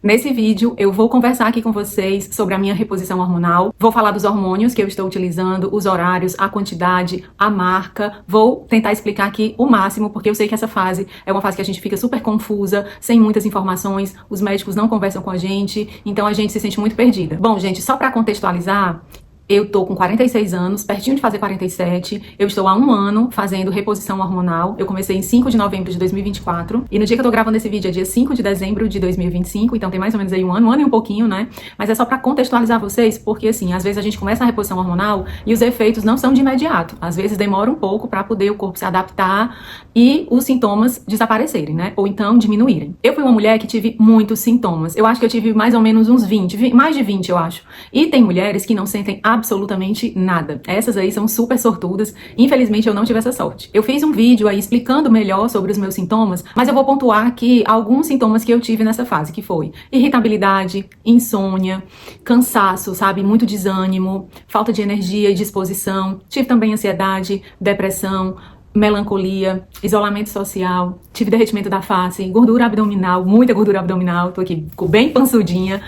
Nesse vídeo eu vou conversar aqui com vocês sobre a minha reposição hormonal, vou falar dos hormônios que eu estou utilizando, os horários, a quantidade, a marca, vou tentar explicar aqui o máximo, porque eu sei que essa fase é uma fase que a gente fica super confusa, sem muitas informações, os médicos não conversam com a gente, então a gente se sente muito perdida. Bom, gente, só para contextualizar, eu tô com 46 anos, pertinho de fazer 47. Eu estou há 1 ano fazendo reposição hormonal. Eu comecei em 5 de novembro de 2024. E no dia que eu tô gravando esse vídeo é dia 5 de dezembro de 2025. Então tem mais ou menos aí 1 ano e um pouquinho, né? Mas é só pra contextualizar vocês, porque assim, às vezes a gente começa a reposição hormonal e os efeitos não são de imediato. Às vezes demora um pouco pra poder o corpo se adaptar e os sintomas desaparecerem, né? Ou então diminuírem. Eu fui uma mulher que tive muitos sintomas. Eu acho que eu tive mais ou menos uns 20, mais de 20, eu acho. E tem mulheres que não sentem absolutamente nada. Essas aí são super sortudas. Infelizmente eu não tive essa sorte. Eu fiz um vídeo aí explicando melhor sobre os meus sintomas, mas eu vou pontuar aqui alguns sintomas que eu tive nessa fase, que foi irritabilidade, insônia, cansaço, sabe? Muito desânimo, falta de energia e disposição. Tive também ansiedade, depressão, melancolia, isolamento social, tive derretimento da face, gordura abdominal, muita gordura abdominal, tô aqui bem pançudinha,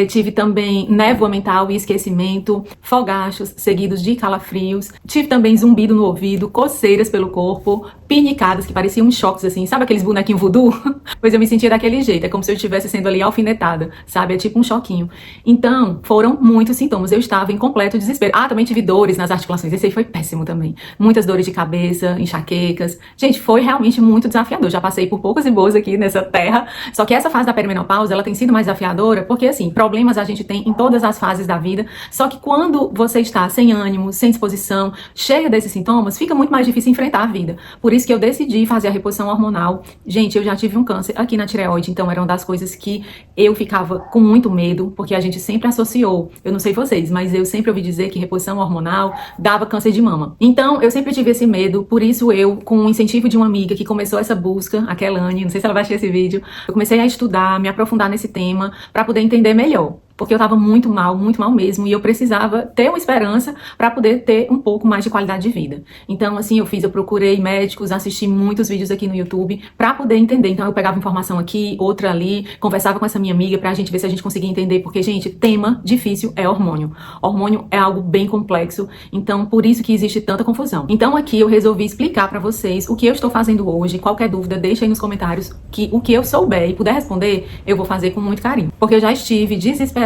tive também névoa mental e esquecimento, fogachos seguidos de calafrios, tive também zumbido no ouvido, coceiras pelo corpo, pinicadas que pareciam choques assim, sabe aqueles bonequinhos voodoo? Pois eu me sentia daquele jeito, é como se eu estivesse sendo ali alfinetada, sabe? É tipo um choquinho. Então, foram muitos sintomas, eu estava em completo desespero. Ah, também tive dores nas articulações, esse aí foi péssimo também. Muitas dores de cabeça, enxaquecas. Gente, foi realmente muito desafiador. Já passei por poucas e boas aqui nessa terra. Só que essa fase da perimenopausa, ela tem sido mais desafiadora, porque assim, problemas a gente tem em todas as fases da vida. Só que quando você está sem ânimo, sem disposição, cheia desses sintomas, fica muito mais difícil enfrentar a vida. Por isso que eu decidi fazer a reposição hormonal. Gente, eu já tive um câncer aqui na tireoide, então era uma das coisas que eu ficava com muito medo, porque a gente sempre associou, eu não sei vocês, mas eu sempre ouvi dizer que reposição hormonal dava câncer de mama. Então, eu sempre tive esse medo, por isso eu, com o incentivo de uma amiga que começou essa busca, a Kelane, não sei se ela vai assistir esse vídeo, eu comecei a estudar, me aprofundar nesse tema, para poder entender melhor. Porque eu tava muito mal mesmo, e eu precisava ter uma esperança para poder ter um pouco mais de qualidade de vida. Então, assim, eu procurei médicos, assisti muitos vídeos aqui no YouTube para poder entender. Então, eu pegava informação aqui, outra ali, conversava com essa minha amiga pra gente ver se a gente conseguia entender, porque, gente, tema difícil é hormônio. Hormônio é algo bem complexo, então, por isso que existe tanta confusão. Então, aqui eu resolvi explicar pra vocês o que eu estou fazendo hoje. Qualquer dúvida, deixa aí nos comentários, que o que eu souber e puder responder, eu vou fazer com muito carinho. Porque eu já estive desesperada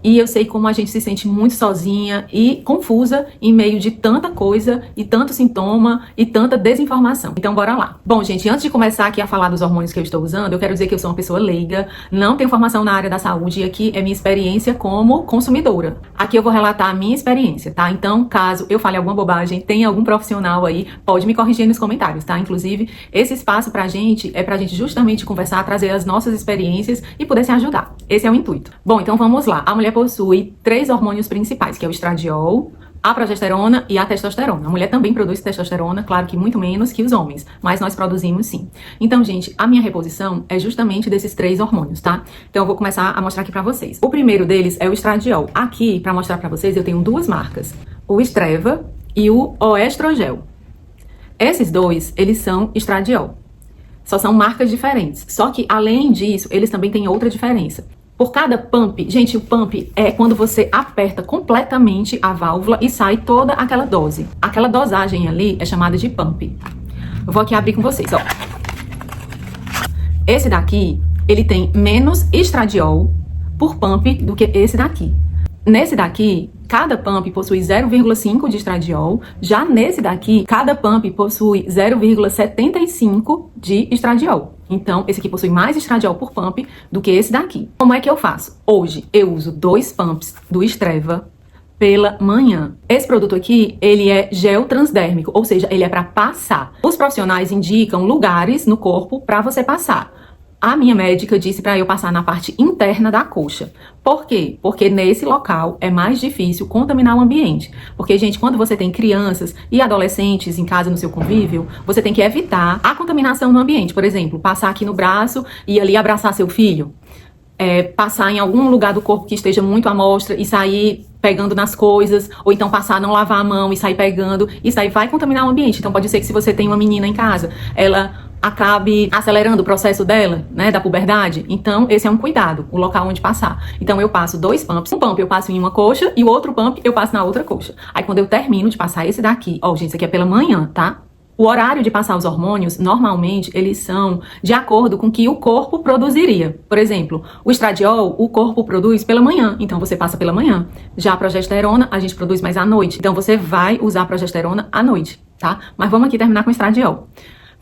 e eu sei como a gente se sente muito sozinha e confusa em meio de tanta coisa e tanto sintoma e tanta desinformação. Então bora lá. Bom, gente, antes de começar aqui a falar dos hormônios que eu estou usando, eu quero dizer que eu sou uma pessoa leiga, não tenho formação na área da saúde e aqui é minha experiência como consumidora. Aqui eu vou relatar a minha experiência, tá? Então, caso eu fale alguma bobagem, tenha algum profissional aí, pode me corrigir nos comentários, tá? Inclusive, esse espaço pra gente é pra gente justamente conversar, trazer as nossas experiências e poder se ajudar. Esse é o intuito. Bom, então vamos lá. A mulher possui 3 hormônios principais, que é o estradiol, a progesterona e a testosterona. A mulher também produz testosterona, claro que muito menos que os homens, mas nós produzimos sim. Então, gente, a minha reposição é justamente desses 3 hormônios, tá? Então eu vou começar a mostrar aqui pra vocês. O primeiro deles é o estradiol. Aqui, pra mostrar pra vocês, eu tenho 2 marcas, o Estreva e o Oestrogel. Esses 2, eles são estradiol. Só são marcas diferentes. Só que, além disso, eles também têm outra diferença. Por cada pump, gente, o pump é quando você aperta completamente a válvula e sai toda aquela dose. Aquela dosagem ali é chamada de pump. Eu vou aqui abrir com vocês, ó. Esse daqui, ele tem menos estradiol por pump do que esse daqui. Nesse daqui, cada pump possui 0,5 de estradiol. Já nesse daqui, cada pump possui 0,75 de estradiol. Então, esse aqui possui mais estradiol por pump do que esse daqui. Como é que eu faço? Hoje, eu uso 2 pumps do Estreva pela manhã. Esse produto aqui, ele é gel transdérmico, ou seja, ele é para passar. Os profissionais indicam lugares no corpo para você passar. A minha médica disse para eu passar na parte interna da coxa. Por quê? Porque nesse local é mais difícil contaminar o ambiente. Porque, gente, quando você tem crianças e adolescentes em casa no seu convívio, você tem que evitar a contaminação no ambiente. Por exemplo, passar aqui no braço e ali abraçar seu filho. Passar em algum lugar do corpo que esteja muito à mostra e sair pegando nas coisas, ou então passar, não lavar a mão e sair pegando. Isso aí vai contaminar o ambiente. Então pode ser que se você tem uma menina em casa, ela acabe acelerando o processo dela, né, da puberdade. Então, esse é um cuidado, o local onde passar. Então, eu passo 2 pumps. Um pump eu passo em uma coxa e o outro pump eu passo na outra coxa. Aí, quando eu termino de passar esse daqui, ó, gente, isso aqui é pela manhã, tá? O horário de passar os hormônios, normalmente, eles são de acordo com o que o corpo produziria. Por exemplo, o estradiol, o corpo produz pela manhã, então você passa pela manhã. Já a progesterona, a gente produz mais à noite. Então você vai usar a progesterona à noite, tá? Mas vamos aqui terminar com o estradiol,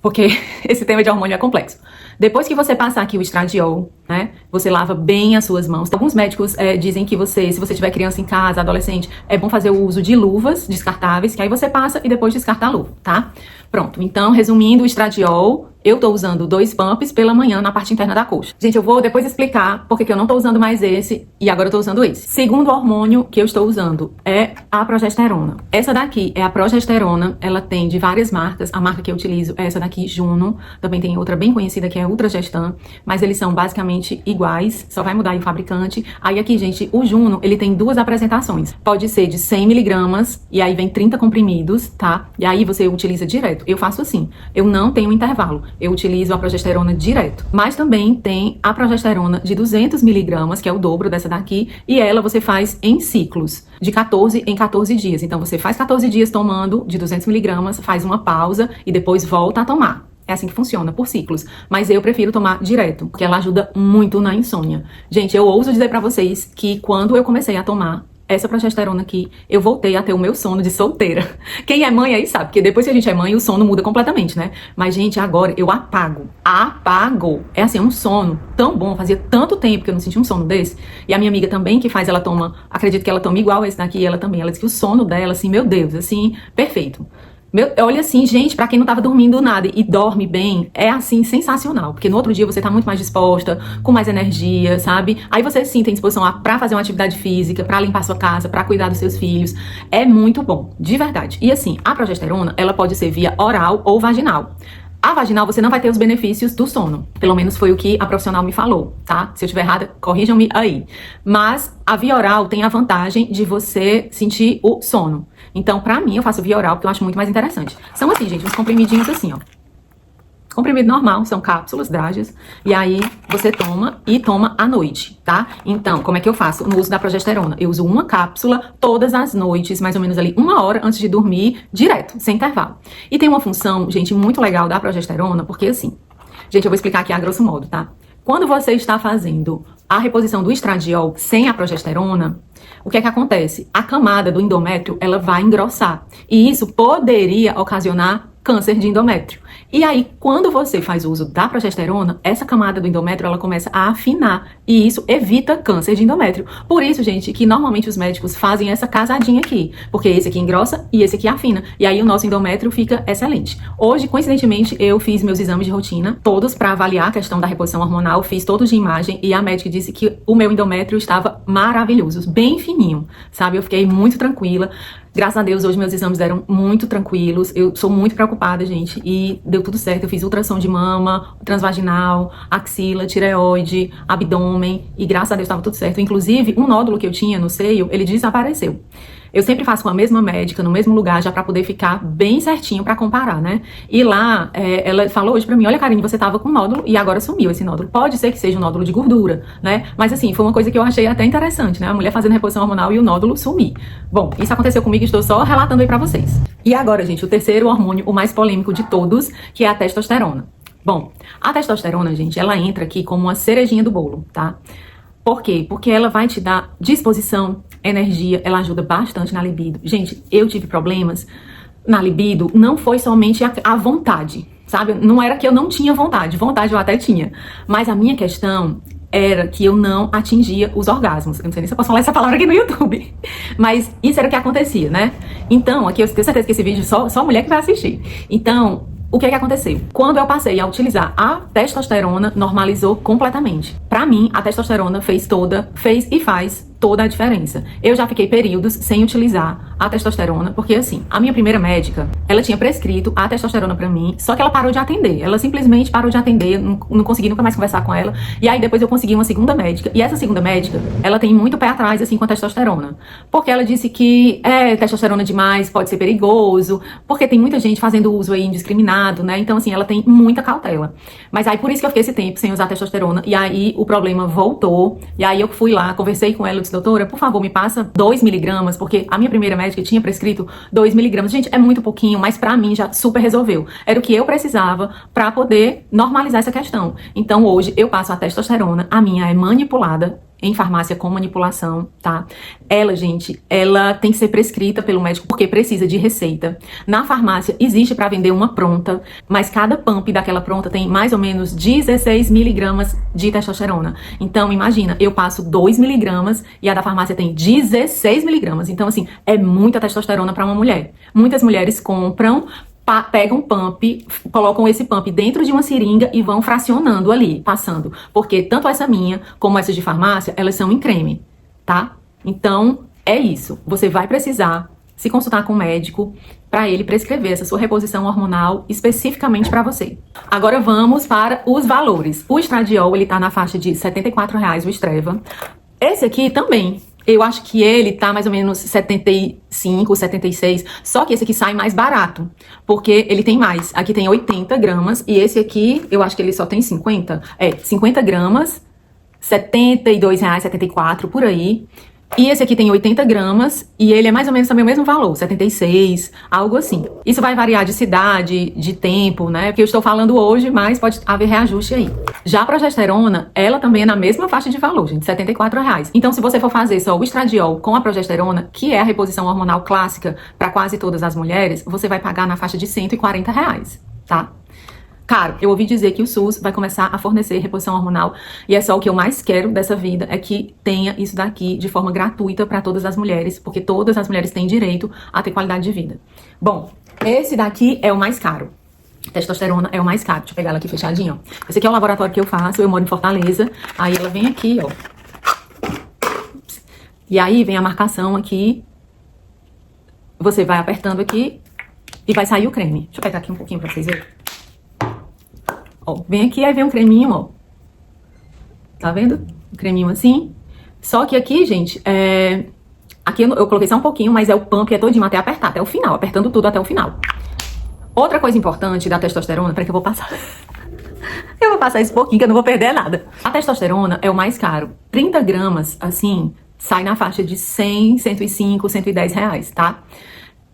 porque esse tema de hormônio é complexo. Depois que você passar aqui o estradiol, né, você lava bem as suas mãos. Alguns médicos dizem que se você tiver criança em casa, adolescente, é bom fazer o uso de luvas descartáveis, que aí você passa e depois descarta a luva, tá? Pronto, então, resumindo, o estradiol, eu tô usando 2 pumps pela manhã na parte interna da coxa. Gente, eu vou depois explicar porque que eu não tô usando mais esse e agora eu tô usando esse. Segundo hormônio que eu estou usando é a progesterona. Essa daqui é a progesterona, ela tem de várias marcas. A marca que eu utilizo é essa daqui, Juno. Também tem outra bem conhecida que é Ultragestan, mas eles são basicamente iguais, só vai mudar aí o fabricante. Aí aqui, gente, o Juno, ele tem 2 apresentações. Pode ser de 100 miligramas e aí vem 30 comprimidos, tá? E aí você utiliza direto. Eu faço assim, eu não tenho intervalo, eu utilizo a progesterona direto. Mas também tem a progesterona de 200 miligramas, que é o dobro dessa daqui, e ela você faz em ciclos, de 14 em 14 dias. Então você faz 14 dias tomando de 200 miligramas, faz uma pausa e depois volta a tomar. É assim que funciona, por ciclos. Mas eu prefiro tomar direto, porque ela ajuda muito na insônia. Gente, eu ouso dizer pra vocês que quando eu comecei a tomar essa progesterona aqui, eu voltei a ter o meu sono de solteira. Quem é mãe aí sabe, porque depois que a gente é mãe, o sono muda completamente, né? Mas, gente, agora eu apago. É assim, é um sono tão bom. Fazia tanto tempo que eu não sentia um sono desse. E a minha amiga também, que faz, ela toma, acredito que ela toma igual esse daqui, ela também. Ela disse que o sono dela, assim, meu Deus, assim, perfeito. Olha assim, gente, pra quem não tava dormindo nada e dorme bem, é assim, sensacional. Porque no outro dia você tá muito mais disposta, com mais energia, sabe? Aí você sim tem disposição pra fazer uma atividade física, pra limpar sua casa, pra cuidar dos seus filhos. É muito bom, de verdade. E assim, a progesterona, ela pode ser via oral ou vaginal. A vaginal você não vai ter os benefícios do sono. Pelo menos foi o que a profissional me falou, tá? Se eu estiver errada, corrijam-me aí. Mas a via oral tem a vantagem de você sentir o sono. Então, pra mim, eu faço via oral porque eu acho muito mais interessante. São assim, gente, uns comprimidinhos assim, ó. Comprimido normal, são cápsulas, drágeas, e aí você toma e toma à noite, tá? Então, como é que eu faço no uso da progesterona? Eu uso uma cápsula todas as noites, mais ou menos ali 1 hora antes de dormir, direto, sem intervalo. E tem uma função, gente, muito legal da progesterona, porque assim, gente, eu vou explicar aqui a grosso modo, tá? Quando você está fazendo a reposição do estradiol sem a progesterona, o que é que acontece? A camada do endométrio, ela vai engrossar, e isso poderia ocasionar câncer de endométrio. E aí, quando você faz uso da progesterona, essa camada do endométrio, ela começa a afinar. E isso evita câncer de endométrio. Por isso, gente, que normalmente os médicos fazem essa casadinha aqui. Porque esse aqui engrossa e esse aqui afina. E aí o nosso endométrio fica excelente. Hoje, coincidentemente, eu fiz meus exames de rotina, todos para avaliar a questão da reposição hormonal. Fiz todos de imagem e a médica disse que o meu endométrio estava maravilhoso, bem fininho, sabe? Eu fiquei muito tranquila. Graças a Deus, hoje meus exames eram muito tranquilos. Eu sou muito preocupada, gente, e deu tudo certo. Eu fiz ultrassom de mama, transvaginal, axila, tireoide, abdômen, e graças a Deus estava tudo certo. Inclusive, um nódulo que eu tinha no seio, ele desapareceu. Eu sempre faço com a mesma médica, no mesmo lugar, já pra poder ficar bem certinho pra comparar, né? E lá, ela falou hoje pra mim, olha, Karine, você tava com nódulo e agora sumiu esse nódulo. Pode ser que seja um nódulo de gordura, né? Mas assim, foi uma coisa que eu achei até interessante, né? A mulher fazendo reposição hormonal e o nódulo sumir. Bom, isso aconteceu comigo e estou só relatando aí pra vocês. E agora, gente, o terceiro hormônio, o mais polêmico de todos, que é a testosterona. Bom, a testosterona, gente, ela entra aqui como uma cerejinha do bolo, tá? Por quê? Porque ela vai te dar disposição, energia, ela ajuda bastante na libido. Gente, eu tive problemas na libido, não foi somente a vontade, sabe? Não era que eu não tinha vontade eu até tinha. Mas a minha questão era que eu não atingia os orgasmos. Eu não sei nem se eu posso falar essa palavra aqui no YouTube. Mas isso era o que acontecia, né? Então, aqui eu tenho certeza que esse vídeo só a mulher que vai assistir. Então, o que é que aconteceu? Quando eu passei a utilizar a testosterona, normalizou completamente. Pra mim, a testosterona fez e faz toda a diferença. Eu já fiquei períodos sem utilizar a testosterona, porque assim, a minha primeira médica, ela tinha prescrito a testosterona pra mim, só que ela parou de atender. Ela simplesmente parou de atender, não consegui nunca mais conversar com ela. E aí depois eu consegui uma segunda médica. E essa segunda médica, ela tem muito pé atrás, assim, com a testosterona. Porque ela disse que testosterona demais pode ser perigoso, porque tem muita gente fazendo uso aí indiscriminado, né? Então, assim, ela tem muita cautela. Mas aí, por isso que eu fiquei esse tempo sem usar testosterona. E aí, o problema voltou. E aí, eu fui lá, conversei com ela, eu disse, doutora, por favor, me passa 2 miligramas, porque a minha primeira médica tinha prescrito 2 miligramas. Gente, é muito pouquinho, mas pra mim já super resolveu. Era o que eu precisava pra poder normalizar essa questão. Então, hoje, eu passo a testosterona, a minha é manipulada em farmácia com manipulação, tá? Ela, gente, ela tem que ser prescrita pelo médico porque precisa de receita. Na farmácia existe para vender uma pronta, mas cada pump daquela pronta tem mais ou menos 16 miligramas de testosterona. Então, imagina, eu passo 2 miligramas e a da farmácia tem 16 miligramas. Então, assim, é muita testosterona para uma mulher. Muitas mulheres compram, pegam pump, colocam esse pump dentro de uma seringa e vão fracionando ali, passando. Porque tanto essa minha como essas de farmácia, elas são em creme, tá? Então, é isso. Você vai precisar se consultar com o médico para ele prescrever essa sua reposição hormonal especificamente para você. Agora vamos para os valores. O estradiol, ele tá na faixa de R$ 74,00 o Estreva. Esse aqui também. Eu acho que ele tá mais ou menos 75, 76, só que esse aqui sai mais barato, porque ele tem mais. Aqui tem 80 gramas e esse aqui, eu acho que ele só tem 50. 50 gramas, R$72,00, 74, por aí. E esse aqui tem 80 gramas e ele é mais ou menos também o mesmo valor, 76, algo assim. Isso vai variar de cidade, de tempo, né? Porque eu estou falando hoje, mas pode haver reajuste aí. Já a progesterona, ela também é na mesma faixa de valor, gente, R$74,00. Então, se você for fazer só o estradiol com a progesterona, que é a reposição hormonal clássica para quase todas as mulheres, você vai pagar na faixa de R$140,00, tá? Caro, eu ouvi dizer que o SUS vai começar a fornecer reposição hormonal e é só o que eu mais quero dessa vida, é que tenha isso daqui de forma gratuita para todas as mulheres, porque todas as mulheres têm direito a ter qualidade de vida. Bom, esse daqui é o mais caro. Testosterona é o mais caro. Deixa eu pegar ela aqui fechadinha, ó. Esse aqui é o laboratório que eu faço, eu moro em Fortaleza. Aí ela vem aqui, ó. E aí vem a marcação aqui. Você vai apertando aqui e vai sair o creme. Deixa eu pegar aqui um pouquinho pra vocês verem. Ó, vem aqui, aí vem um creminho, ó. Tá vendo? Um creminho assim. Só que aqui, gente, aqui eu coloquei só um pouquinho, mas é o pump, é todinho até apertar, até o final. Apertando tudo até o final. Outra coisa importante da testosterona, peraí que eu vou passar. Eu vou passar esse pouquinho que eu não vou perder nada. A testosterona é o mais caro. 30 gramas, assim, sai na faixa de 100, 105, R$110, tá?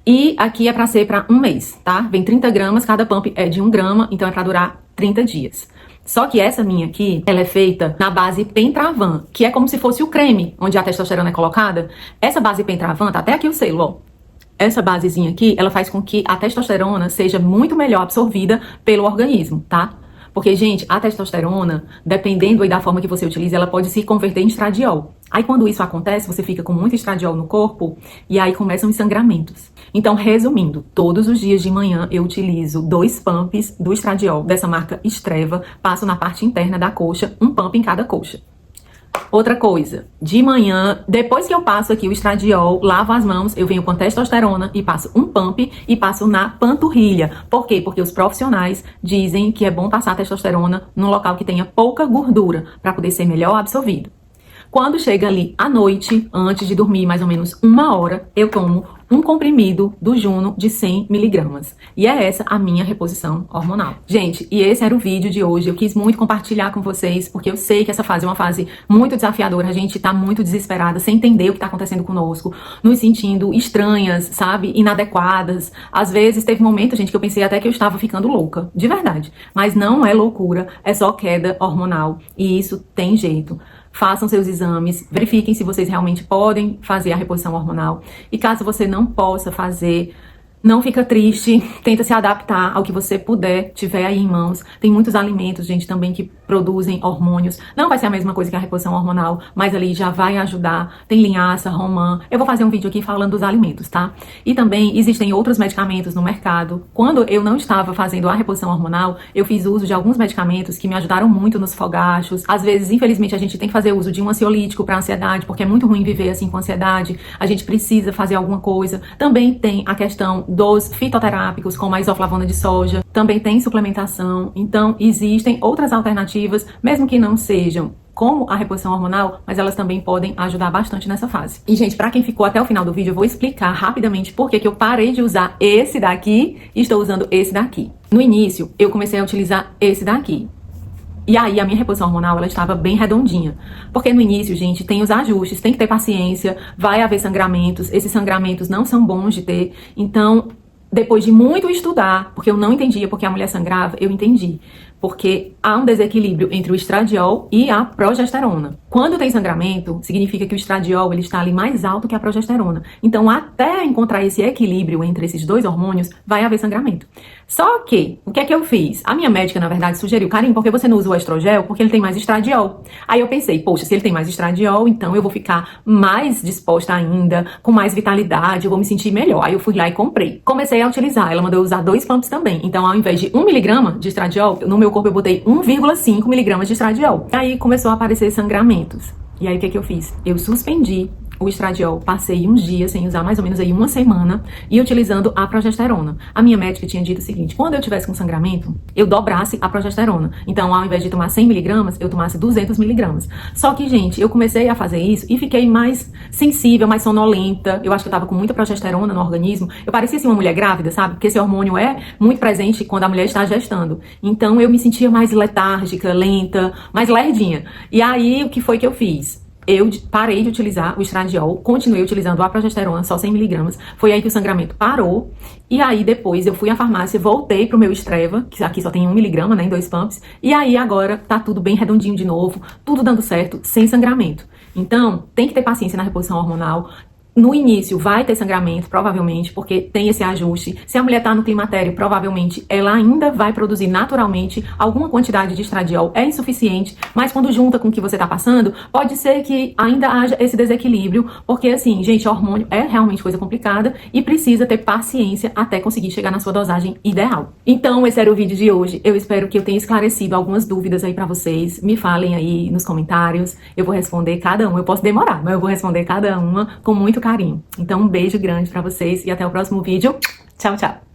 E aqui é pra ser pra um mês, tá? Vem 30 gramas, cada pump é de 1 grama, então é pra durar 30 dias. Só que essa minha aqui, ela é feita na base Pentravan, que é como se fosse o creme onde a testosterona é colocada. Essa base Pentravan, tá até aqui o selo, ó. Essa basezinha aqui, ela faz com que a testosterona seja muito melhor absorvida pelo organismo, tá? Porque, gente, a testosterona, dependendo aí da forma que você utiliza, ela pode se converter em estradiol. Aí, quando isso acontece, você fica com muito estradiol no corpo e aí começam os sangramentos. Então, resumindo, todos os dias de manhã eu utilizo 2 pumps do estradiol, dessa marca Estreva, passo na parte interna da coxa, um pump em cada coxa. Outra coisa, de manhã, depois que eu passo aqui o estradiol, lavo as mãos, eu venho com testosterona e passo um pump e passo na panturrilha. Por quê? Porque os profissionais dizem que é bom passar a testosterona num local que tenha pouca gordura, para poder ser melhor absorvido. Quando chega ali à noite, antes de dormir mais ou menos 1 hora, eu tomo um comprimido do Juno de 100 miligramas. E é essa a minha reposição hormonal. Gente, e esse era o vídeo de hoje. Eu quis muito compartilhar com vocês, porque eu sei que essa fase é uma fase muito desafiadora. A gente tá muito desesperada, sem entender o que tá acontecendo conosco, nos sentindo estranhas, sabe? Inadequadas. Às vezes teve um momento, gente, que eu pensei até que eu estava ficando louca. De verdade. Mas não é loucura, é só queda hormonal. E isso tem jeito. Façam seus exames, verifiquem se vocês realmente podem fazer a reposição hormonal. E caso você não possa fazer, Não fica triste, tenta se adaptar ao que você puder, tiver aí em mãos. Tem muitos alimentos, gente, também que produzem hormônios. Não vai ser a mesma coisa que a reposição hormonal, mas ali já vai ajudar. Tem linhaça, romã. Eu vou fazer um vídeo aqui falando dos alimentos, tá? E também existem outros medicamentos no mercado. Quando eu não estava fazendo a reposição hormonal, eu fiz uso de alguns medicamentos que me ajudaram muito nos fogachos. Às vezes, infelizmente, a gente tem que fazer uso de um ansiolítico para ansiedade, porque é muito ruim viver assim com ansiedade. A gente precisa fazer alguma coisa. Também tem a questão dos fitoterápicos, como a isoflavona de soja, também tem suplementação. Então, existem outras alternativas, mesmo que não sejam como a reposição hormonal, mas elas também podem ajudar bastante nessa fase. E, gente, pra quem ficou até o final do vídeo, eu vou explicar rapidamente por que eu parei de usar esse daqui e estou usando esse daqui. No início, eu comecei a utilizar esse daqui. E aí, a minha reposição hormonal, ela estava bem redondinha. Porque no início, gente, tem os ajustes, tem que ter paciência, vai haver sangramentos, esses sangramentos não são bons de ter. Então, depois de muito estudar, porque eu não entendia porque a mulher sangrava, eu entendi. Porque há um desequilíbrio entre o estradiol e a progesterona. Quando tem sangramento, significa que o estradiol ele está ali mais alto que a progesterona. Então, até encontrar esse equilíbrio entre esses dois hormônios, vai haver sangramento. Só que, o que é que eu fiz? A minha médica, na verdade, sugeriu, Karine, por que você não usa o estrogel? Porque ele tem mais estradiol. Aí eu pensei, poxa, se ele tem mais estradiol, então eu vou ficar mais disposta ainda, com mais vitalidade, eu vou me sentir melhor. Aí eu fui lá e comprei. Comecei a utilizar, ela mandou eu usar 2 pumps também. Então, ao invés de 1 miligrama de estradiol, no meu corpo eu botei 1,5 miligramas de estradiol. Aí começou a aparecer sangramentos. E aí o que é que eu fiz? Eu suspendi o estradiol, passei uns dias sem usar, mais ou menos aí uma semana, e utilizando a progesterona. A minha médica tinha dito o seguinte, quando eu tivesse com sangramento, eu dobrasse a progesterona. Então, ao invés de tomar 100 miligramas, eu tomasse 200 miligramas. Só que, gente, eu comecei a fazer isso e fiquei mais sensível, mais sonolenta. Eu acho que eu tava com muita progesterona no organismo. Eu parecia assim uma mulher grávida, sabe? Porque esse hormônio é muito presente quando a mulher está gestando. Então, eu me sentia mais letárgica, lenta, mais lerdinha. E aí, o que foi que eu fiz? Eu parei de utilizar o estradiol, continuei utilizando a progesterona, só 100 miligramas. Foi aí que o sangramento parou. E aí, depois, eu fui à farmácia, voltei pro meu Estreva, que aqui só tem 1 miligrama, né, em 2 pumps. E aí, agora, tá tudo bem redondinho de novo, tudo dando certo, sem sangramento. Então, tem que ter paciência na reposição hormonal. No início vai ter sangramento, provavelmente, porque tem esse ajuste. Se a mulher tá no climatério, provavelmente ela ainda vai produzir naturalmente alguma quantidade de estradiol, é insuficiente, mas quando junta com o que você tá passando, pode ser que ainda haja esse desequilíbrio, porque assim, gente, hormônio é realmente coisa complicada e precisa ter paciência até conseguir chegar na sua dosagem ideal. Então, esse era o vídeo de hoje. Eu espero que eu tenha esclarecido algumas dúvidas aí pra vocês. Me falem aí nos comentários, eu vou responder cada uma. Eu posso demorar, mas eu vou responder cada uma com muito carinho. Então, um beijo grande pra vocês e até o próximo vídeo. Tchau, tchau!